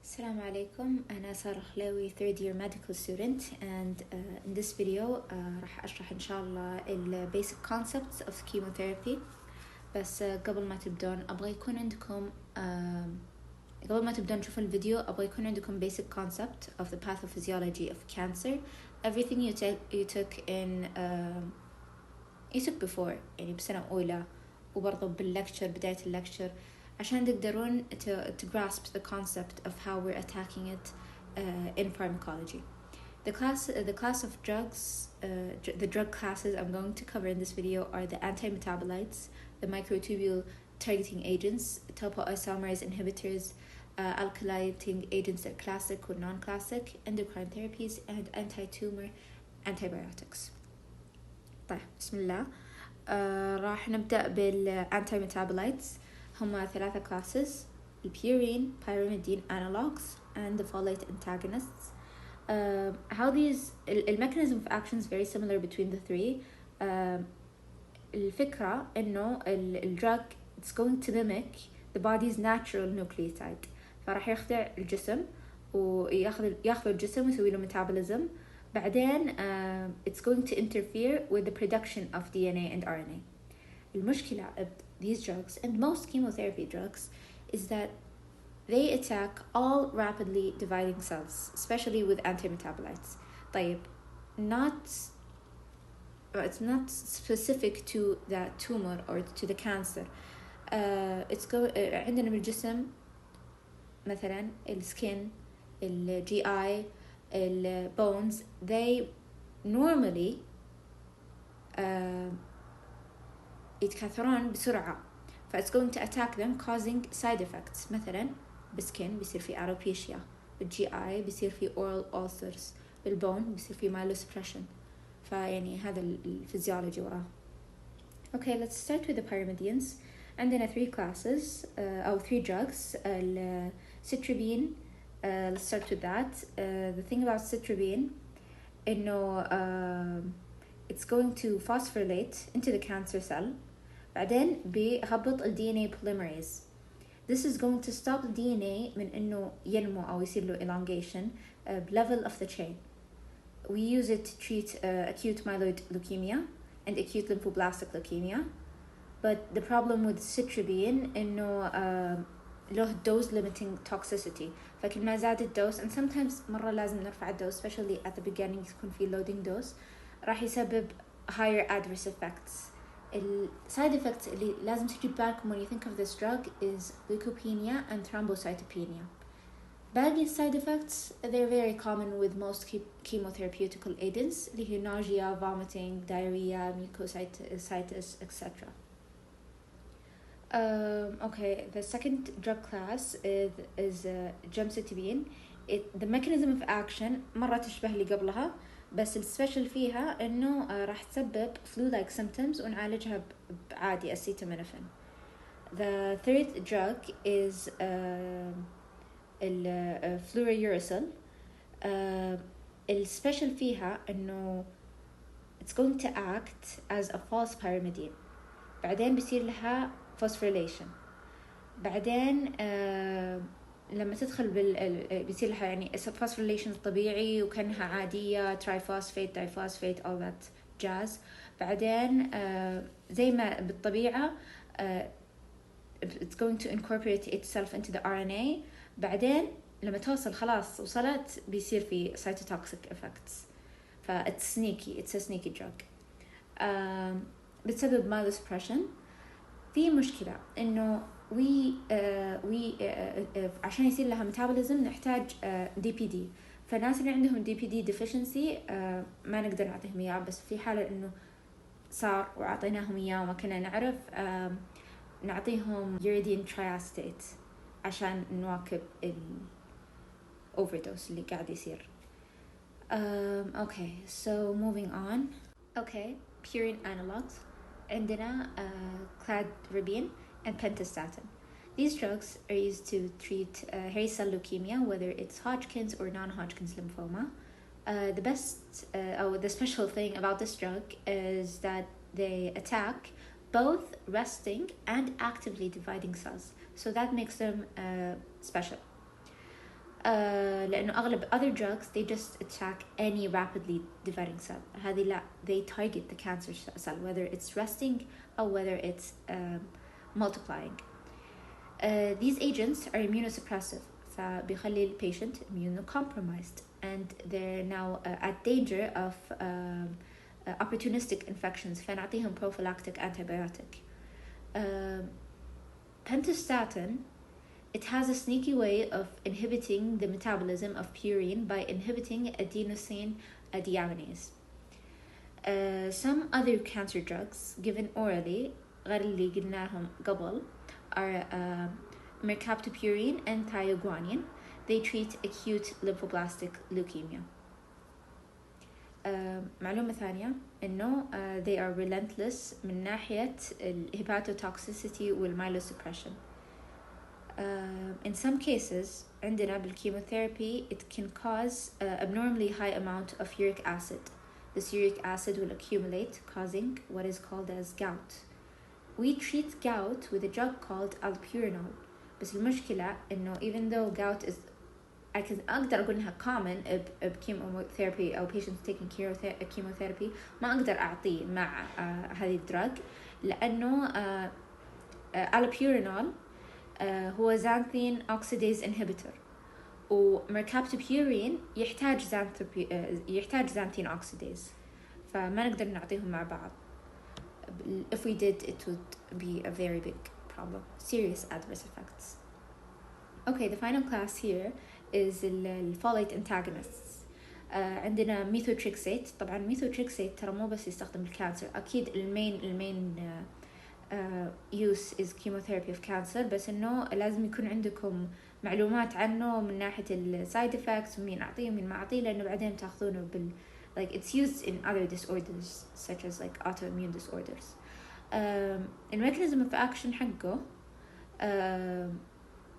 Assalamu alaikum, أنا سارا الخليوي third year medical student and in this video راح أشرح إن شاء الله ال basic concepts of chemotherapy. بس قبل ما تبدون أبغى يكون عندكم قبل ما تبدون تشوفوا الفيديو أبغى يكون عندكم basic concept of the pathophysiology of cancer. Everything you took before يعني بسنة أولى وبرضه بالlecture بداية اللlecture عشان تقدرون to grasp the concept of how we're attacking it in pharmacology. The class of drugs, the drug classes I'm going to cover in this video are the antimetabolites, the microtubule targeting agents, topoisomerase inhibitors, alkylating agents that are classic or non-classic, endocrine therapies, and anti-tumor antibiotics. طيب بسم الله. راح نبدأ بالantimetabolites. هما 3 classes: البيورين, pyrimidine analogs, and the folate antagonists. How these mechanism of action is very similar between the three. الفكرة إنه الدرug it's going to mimic the body's natural nucleotide. فراح يخدع الجسم وياخذ الجسم ويسوي له metabolism. بعدين it's going to interfere with the production of DNA and RNA. المشكلة these drugs and most chemotherapy drugs is that they attack all rapidly dividing cells, especially with antimetabolites. طيب, it's not specific to the tumor or to the cancer. عندنا بالجسم مثلا السكين, الGI, البونز, they normally يتكاثرون بسرعة. it's going to attack them causing side effects. مثلا بالسكين بيصير في alopecia, بالGI بيصير في oral ulcers, بالبون بيصير في myelosuppression. فيعني هذا الفيزيولوجي وراه. Okay, let's start with the pyrimidians. عندنا 3 classes أو 3 drugs. Citrabine, let's start with that. The thing about citrabine إنه it's going to phosphorylate into the cancer cell. بعدين بيهبط ال DNA polymerase. This is going to stop the DNA من إنه ينمو أو يصير له elongation level of the chain. We use it to treat acute myeloid leukemia and acute lymphoblastic leukemia. But the problem with citrabine إنه له dose limiting toxicity. فكل ما زاد الدوز and sometimes مرة لازم نرفع الدوز, especially at the beginning يكون في loading dose, راح يسبب higher adverse effects. side effects اللي لازم تجي بالكم when you think of this drug is leukopenia and thrombocytopenia. باقي side effects, they're very common with most chemotherapeutical agents, اللي هي nausea, vomiting, diarrhea, mucositis, etc. Okay, the second drug class is gemcitabine. The mechanism of action مرة تشبه اللي قبلها, بس السبيشل فيها إنه راح تسبب flu-like symptoms ونعالجها بعادي acetaminophen. The third drug is fluorouracil. السبيشل فيها إنه it's going to act as a false pyrimidine. بعدين بيصير لها phosphorylation. بعدين لما تدخل بيصير لها يعني phosphorylation الطبيعي وكأنها عادية, triphosphate, diphosphate, all that jazz. بعدين زي ما بالطبيعة it's going to incorporate itself into the RNA. بعدين لما توصل خلاص وصلت بيصير في cytotoxic effects. it's a sneaky drug. بتسبب myelosuppression. في مشكلة إنه عشان يصير لها metabolism نحتاج DPD. فالناس اللي عندهم DPD deficiency ما نقدر نعطيهم إياه, بس في حالة إنه صار وعطيناهم إياه وما كنا نعرف, نعطيهم uridine triacetate عشان نواكب ال overdose اللي قاعد يصير. Okay, so moving on. Okay, purine analogs. عندنا cladribine and pentostatin. These drugs are used to treat hairy cell leukemia, whether it's Hodgkin's or non-Hodgkin's lymphoma. The special thing about this drug is that they attack both resting and actively dividing cells, so that makes them special. لأنه أغلب other drugs they just attack any rapidly dividing cell. هذه لا, they target the cancer cell whether it's resting or whether it's multiplying. These agents are immunosuppressive, فبيخلي the patient immunocompromised, and they're now at danger of opportunistic infections, فنعطيهم prophylactic antibiotic. Pentostatin, it has a sneaky way of inhibiting the metabolism of purine by inhibiting adenosine deaminase. Some other cancer drugs given orally غير اللي قلناهم قبل are mercaptopurine and thioguanine. They treat acute lymphoblastic leukemia. معلومة ثانية إنه they are relentless من ناحية hepatotoxicity والmyelosuppression. In some cases عندنا بالchemotherapy it can cause abnormally high amount of uric acid. This uric acid will accumulate, causing what is called as gout. We treat gout with a drug called allopurinol. بس المشكلة إنه even though gout is أقدر أقول إنها common chemotherapy أو patients taking chemotherapy, ما أقدر أعطيه مع هذه الدرug لأنه allopurinol هو xanthine oxidase inhibitor, وmercaptopurine يحتاج xanthine oxidase, فما نقدر نعطيهم مع بعض. If we did, it would be a very big problem, serious adverse effects. Okay, the final class here is الfolate antagonists. عندنا methotrexate. طبعا methotrexate ترى مو بس يستخدم الكانسر، أكيد المين use is chemotherapy of cancer، بس إنه لازم يكون عندكم معلومات عنه من ناحية ال side effects ومين أعطيه ومين ما أعطيه، لأنه بعدين تأخذونه like it's used in other disorders such as like autoimmune disorders. The mechanism of action حقه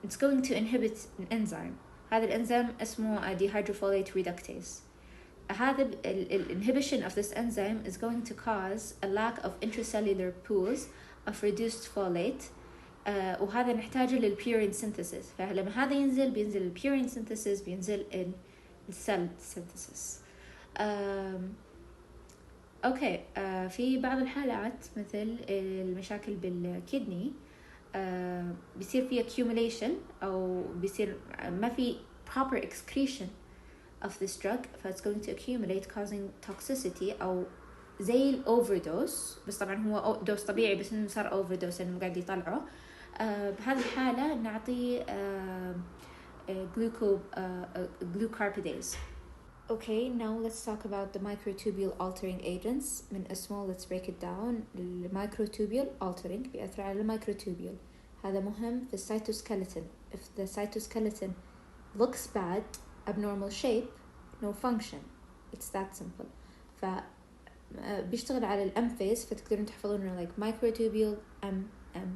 it's going to inhibit an enzyme. هذا الإنزيم اسمه dehydrofolate reductase. هذا inhibition of this enzyme is going to cause a lack of intracellular pools of reduced folate, وهذا نحتاجه للpurine synthesis. فلما هذا ينزل بينزل الpurine synthesis، بينزل الcell synthesis. أوكي. في بعض الحالات مثل المشاكل بالكدني بيصير في accumulation أو بيصير ما في proper excretion of this drug، it's going to accumulate causing toxicity أو زي overdose. بس طبعا هو دوز طبيعي بس إنه صار overdose إنه قاعد يطلعه. بهذه الحالة نعطي glucarpidase. Okay, now let's talk about the microtubule altering agents. من اسمه let's break it down. الميكروتوبيول altering بيأثر على الميكروتوبيول. هذا مهم في السيتوسكeleton. If the cytoskeleton looks bad, abnormal shape, no function. It's that simple. بيشتغل على الأم phase، فتقدرون تحفظونه like microtubule MM.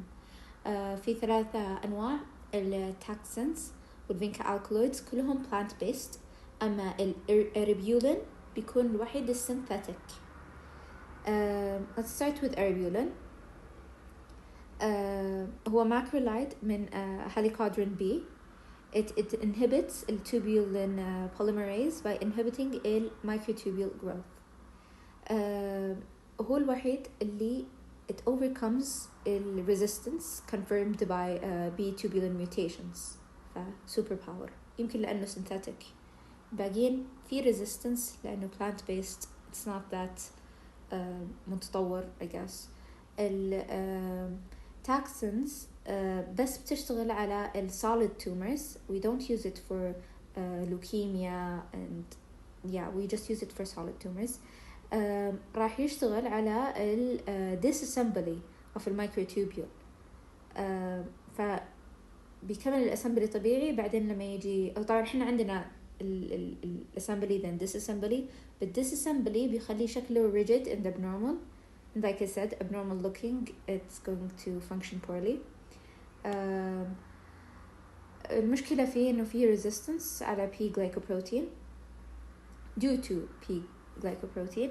في 3 أنواع، التاكسنز والفينكا alkaloids كلهم plant based. أما الإربيولين بيكون الوحيد السينثيتيك. Let's start with eribulin. هو macrolide من helicodrin B. It inhibits tubulin polymerase by inhibiting microtubule growth. هو الوحيد اللي it overcomes resistance confirmed by B tubulin mutations. superpower. يمكن لأنه synthetic. باقين في resistance لأنه plant based. It's not that متطور I guess. taxons بس بتشتغل على solid tumors. We don't use it for leukemia and we just use it for solid tumors. راح يشتغل على disassembly of microtubule. فبيكمل الأسمبلي طبيعي، بعدين لما يجي طبعا احنا عندنا الأسمبلي then disassembly، but disassembly بيخلي شكله rigid and abnormal. And like I said, abnormal looking, it's going to function poorly. المشكلة فيه إنه فيه resistance على P glycoprotein due to P glycoprotein.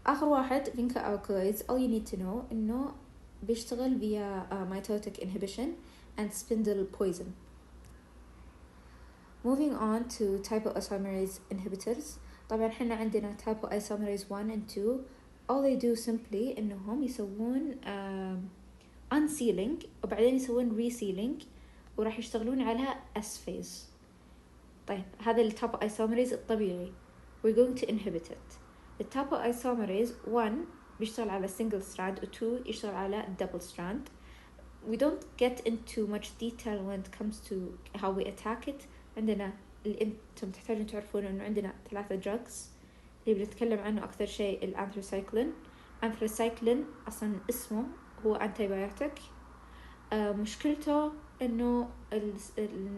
آخر واحد vinca alkaloids. All you need to know إنه بيشتغل via mitotic inhibition and spindle poison. Moving on to topoisomerase inhibitors. طبعا حنا عندنا topoisomerase 1 and 2. all they do simply إنهم يسوون unsealing وبعدين يسوون resealing وراح يشتغلون على S phase. طيب هذا التوبوisomerase الطبيعي we're going to inhibit it. التوبوisomerase 1 بيشتغل على single strand و 2 يشتغل على double strand. we don't get into much detail when it comes to how we attack it. عندنا اللي انتم تحتاجون تعرفون انه عندنا 3 drugs اللي بنتكلم عنه اكثر شيء الانثراسايكلين. انثراسايكلين اصلا اسمه هو antibiotic. مشكلته انه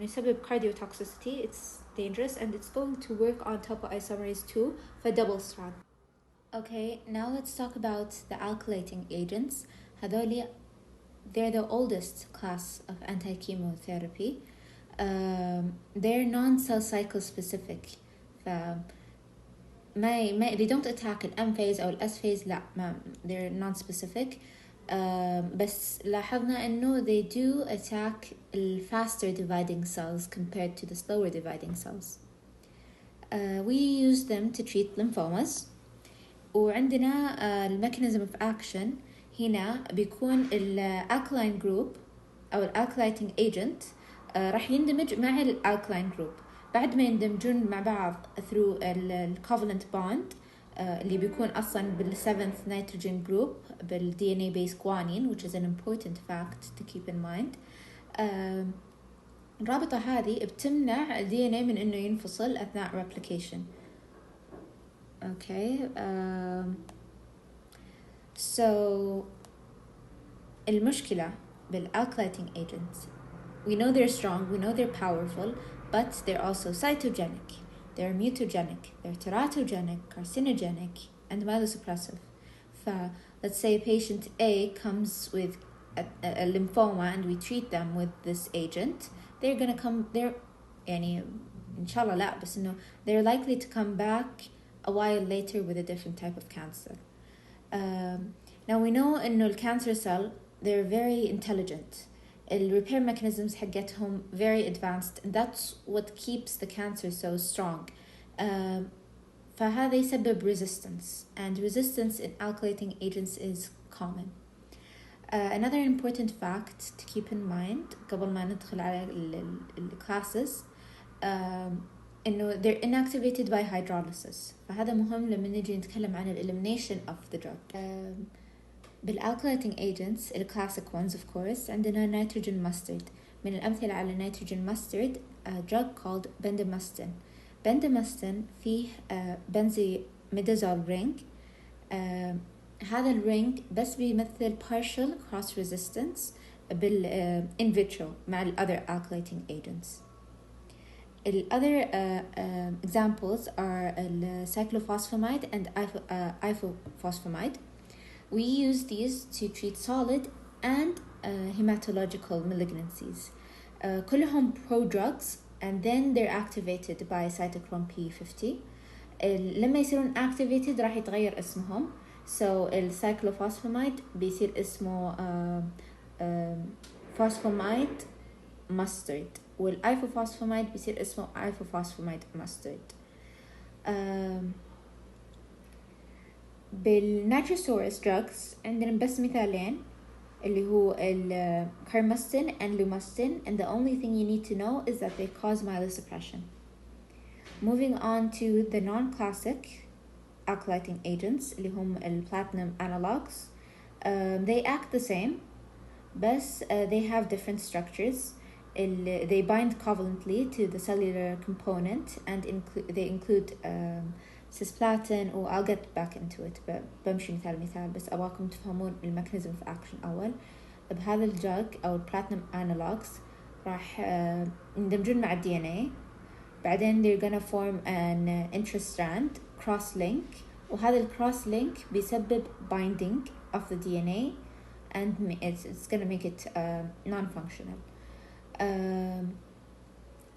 يسبب cardiotoxicity. it's dangerous and it's going to work on topoisomerase 2 for double strand. Okay, now let's talk about the alkylating agents. هذولي they're the oldest class of anti-chemotherapy. They're non-cell cycle specific. they don't attack an M phase أو S phase. لا they're non-specific. بس لاحظنا إنه they do attack the faster dividing cells compared to the slower dividing cells. We use them to treat lymphomas. وعندنا mechanism of action هنا بيكون alkaline group أو alkylating agent راح يندمج مع alkaline group. بعد ما يندمجون مع بعض through covalent bond اللي بيكون أصلاً bال7th nitrogen group bال DNA based guanine, which is an important fact to keep in mind. الرابطة هذه بتمنع ال DNA من إنه ينفصل أثناء replication. Okay. So المشكلة بالalkylating agents, we know they're strong, we know they're powerful, but they're also cytogenic, they're mutagenic, they're teratogenic, carcinogenic, and myelosuppressive. Let's say patient A comes with a lymphoma and we treat them with this agent. They're gonna come, يعني إن شاء الله لا بس إنه they're likely to come back a while later with a different type of cancer. Now we know إنه الcancer cell, they're very intelligent. The repair mechanisms حقتهم very advanced, and that's what keeps the cancer so strong. فهذا يسبب resistance, and resistance in alkylating agents is common. Another important fact to keep in mind قبل ما ندخل على classes, إنه they're inactivated by hydrolysis. فهذا مهم لما نجي نتكلم عن elimination of the drug. بالalkylating agents the classic ones of course عندنا nitrogen mustard. من الأمثلة على nitrogen mustard a drug called bendamustine. bendamustine فيه benzimidazole ring. هذا الرينج بس بيمثل partial cross resistance in vitro مع ال other alkylating agents. The other examples are cyclophosphamide and ifosfamide. We use these to treat solid and hematological malignancies. كلهم prodrugs, and then they're activated by cytochrome P50. لما يصيرون activated راح يتغير اسمهم. So الcyclophosphamide بيصير اسمه phosphamide mustard, والifosfamide بيصير اسمه ifosfamide mustard. بالنيتروسورس drugs عندنا بس مثالين اللي هو carmustine and lumustine, and the only thing you need to know is that they cause myelosuppression. Moving on to the non-classic alkylating agents اللي هم platinum analogs. They act the same, but they have different structures. They bind covalently to the cellular component, and they include cisplatin, or I'll get back into it بمشي مثال بس أبغاكم تفهمون الميكانيزم of action أول. بهذا الجاج أو platinum analogs راح يندمجون مع ال DNA, بعدين they're gonna form an intrastrand cross link, وهذا الcross link بيسبب binding of the DNA, and it's gonna make it non-functional.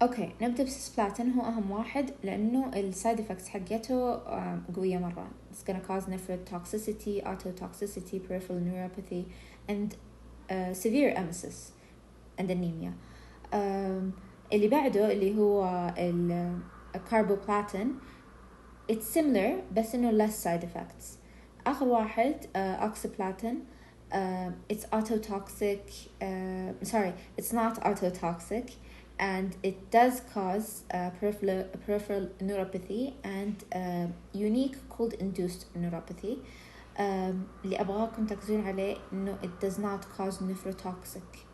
اوكي نبدأ بسيسبلاتين. هو أهم واحد لأنه السايد إفكتس حقته قوية مرة. It's gonna cause nephrotoxicity, ototoxicity, peripheral neuropathy, and severe emesis and anemia. اللي بعده اللي هو الكاربوبلاتين it's similar بس إنه less side effects. آخر واحد oxyplatin. It's autotoxic. Sorry, it's not autotoxic, and it does cause peripheral neuropathy and unique cold-induced neuropathy. اللي أبغاكم تركزون عليه إنه it does not cause nephrotoxic.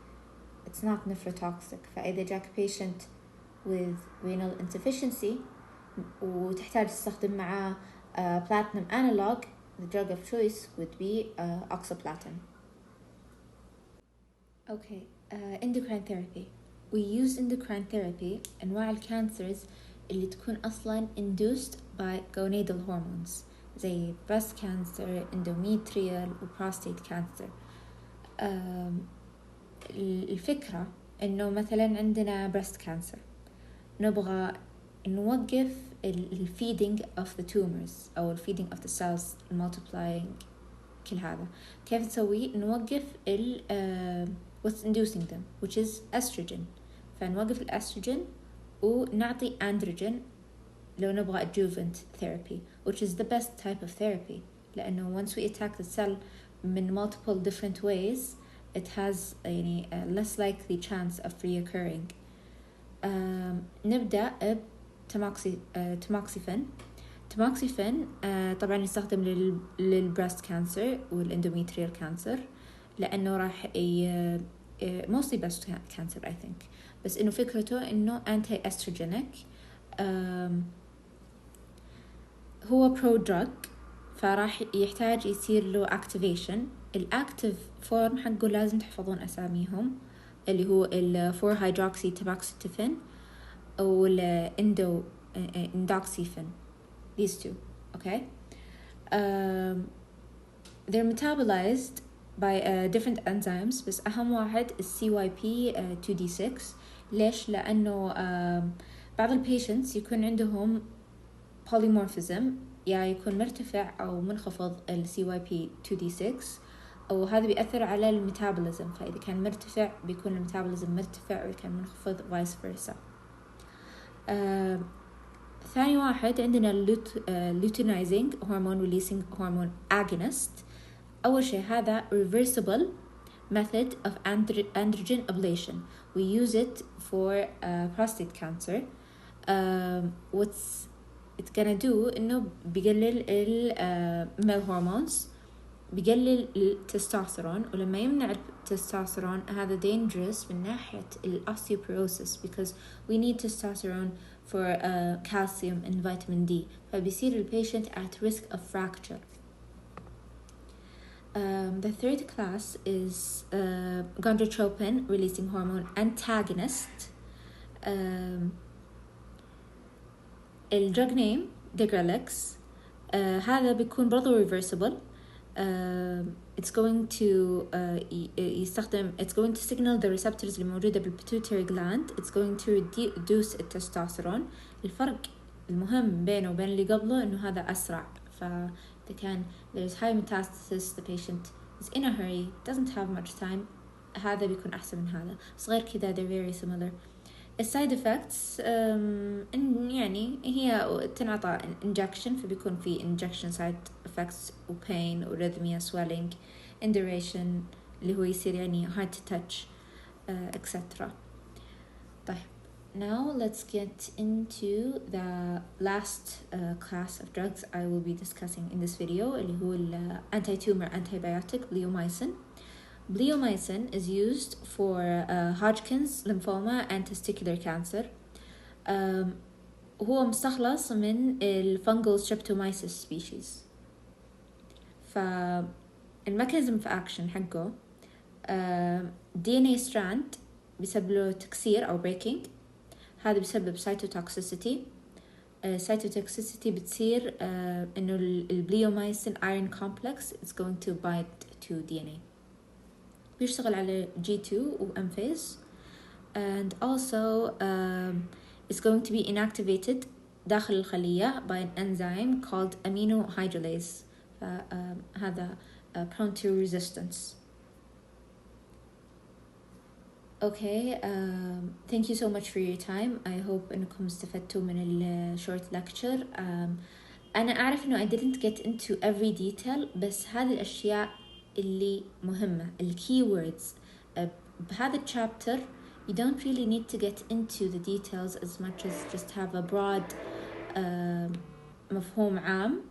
It's not nephrotoxic. فإذا جاك patient with renal insufficiency وتحتاج تستخدم معاه platinum analog, the drug of choice would be oxyplatin. Okay, endocrine therapy. We use endocrine therapy أنواع الكانسرز اللي تكون أصلاً induced by gonadal hormones زي breast cancer, endometrial و prostate cancer. الفكرة إنه مثلاً عندنا breast cancer نبغى نوقف feeding of the tumors أو feeding of the cells multiplying. كل هذا كيف نسوي؟ نوقف what's inducing them, which is estrogen. فنوقف الأستروجين ونعطي androgen لو نبغى adjuvant therapy, which is the best type of therapy لأنه once we attack the cell من multiple different ways it has يعني less likely chance of reoccurring. نبدأ بتموكسيفين. تموكسيفين طبعا يستخدم للبريست كانسر والاندوميتريال كانسر لأنه راح mostly breast cancer I think, بس إنه فكرته إنه anti estrogenic. هو pro drug فراح يحتاج يصير له activation. الactive form حقه لازم تحفظون أساميهم اللي هو ال 4-hydroxy tamoxifen أو ال endoxifen. These two, okay? They're metabolized by different enzymes, بس أهم واحد CYP2D6. ليش؟ لأنه بعض patients يكون عندهم polymorphism يا يكون مرتفع أو منخفض CYP2D6 أو هذا بيأثر على الميتابوليزم. فإذا كان مرتفع بيكون الميتابوليزم مرتفع وإذا كان منخفض vice versa. ثاني واحد عندنا luteinizing hormone releasing hormone agonist. أول شيء هذا reversible method of androgen ablation. We use it for prostate cancer. What's it's gonna do إنه بيقلل male hormones, بيقلل التستوستيرون, ولما يمنع التستوستيرون هذا dangerous من ناحية osteoporosis because we need testosterone for calcium and vitamin D. فبيصير patient at risk of fracture. The third class is gonadotropin releasing hormone antagonist. الدرug name Degrelix. هذا بيكون برضو reversible. It's going to it's going to signal the receptors اللي موجودة بالpituitary gland. It's going to reduce التستوستيرون. الفرق المهم بينه وبين اللي قبله إنه هذا أسرع. فإذا كان there's high metastasis, the patient is in a hurry, doesn't have much time, هذا بيكون أحسن من هذا. بس غير كذا they're very similar. السايد effects يعني هي تنعطى injection فبيكون في injection side effects و pain و arrhythmia, swelling, induration اللي هو يصير يعني hard to touch, etc. طيب, now let's get into the last class of drugs I will be discussing in this video اللي هو anti-tumor antibiotic bleomycin. Bleomycin is used for Hodgkin's lymphoma and testicular cancer. هو مستخلص من الفنجل streptomyces species. فالميكانيزم في action حقه DNA strand بيسبب له تكسير أو breaking. هذا بيسبب cytotoxicity. cytotoxicity بتصير إنه البليومايسين iron complex is going to bind to DNA. بيشتغل على G2 و M phase, and also it's going to be inactivated داخل الخلية by an enzyme called aminohydrolase. هذا prone to resistance. Okay, thank you so much for your time. I hope إنكم استفدتوا من ال short lecture. أنا أعرف إنه I didn't get into every detail, بس هذه الأشياء اللي مهمة ال keywords. بهذا chapter you don't really need to get into the details as much as just have a broad مفهوم عام.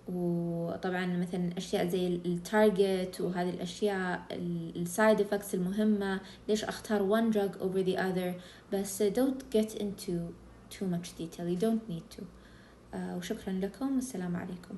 وطبعا مثلا أشياء زي التارجت وهذه الأشياء السايد effects المهمة، ليش أختار one drug over the other، بس don't get into too much detail. You don't need to. وشكرا لكم والسلام عليكم.